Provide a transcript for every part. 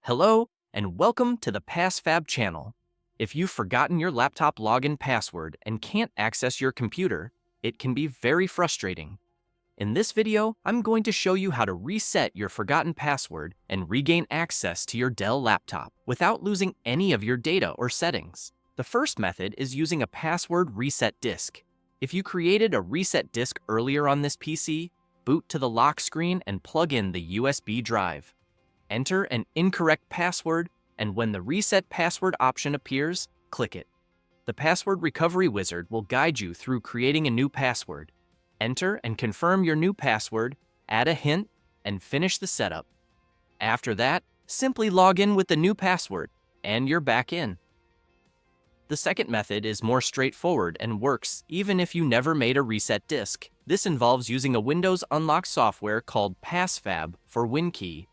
Hello, and welcome to the PassFab channel. If you've forgotten your laptop login password and can't access your computer, it can be very frustrating. In this video, I'm going to show you how to reset your forgotten password and regain access to your Dell laptop without losing any of your data or settings. The first method is using a password reset disk. If you created a reset disk earlier on this PC, boot to the lock screen and plug in the USB drive. Enter an incorrect password, and when the Reset Password option appears, click it. The Password Recovery Wizard will guide you through creating a new password. Enter and confirm your new password, add a hint, and finish the setup. After that, simply log in with the new password, and you're back in. The second method is more straightforward and works even if you never made a reset disk. This involves using a Windows Unlock software called PassFab for WinKey.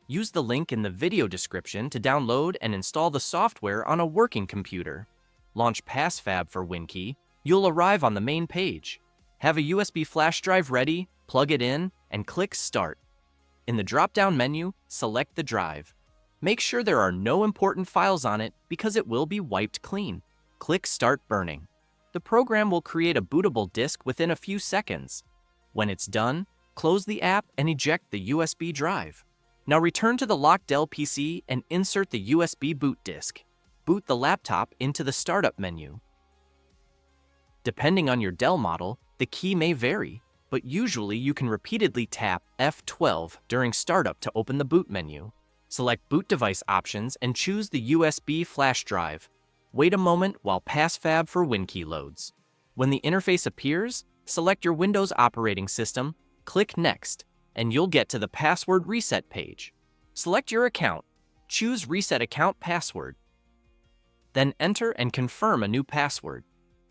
Use the link in the video description to download and install the software on a working computer. Launch PassFab for WinKey. You'll arrive on the main page. Have a USB flash drive ready, plug it in, and click Start. In the drop-down menu, select the drive. Make sure there are no important files on it because it will be wiped clean. Click Start Burning. The program will create a bootable disk within a few seconds. When it's done, close the app and eject the USB drive. Now return to the locked Dell PC and insert the USB boot disk. Boot the laptop into the startup menu. Depending on your Dell model, the key may vary, but usually you can repeatedly tap F12 during startup to open the boot menu. Select Boot Device options and choose the USB flash drive. Wait a moment while PassFab for WinKey loads. When the interface appears, select your Windows operating system, click Next, and you'll get to the password reset page. Select your account, choose Reset Account Password. Then enter and confirm a new password.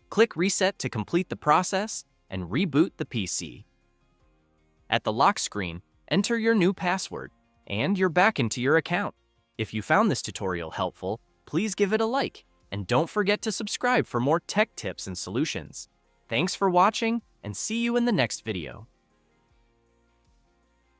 Click Reset to complete the process and reboot the PC. At the lock screen, enter your new password, and you're back into your account. If you found this tutorial helpful, please give it a like, and don't forget to subscribe for more tech tips and solutions. Thanks for watching, and see you in the next video.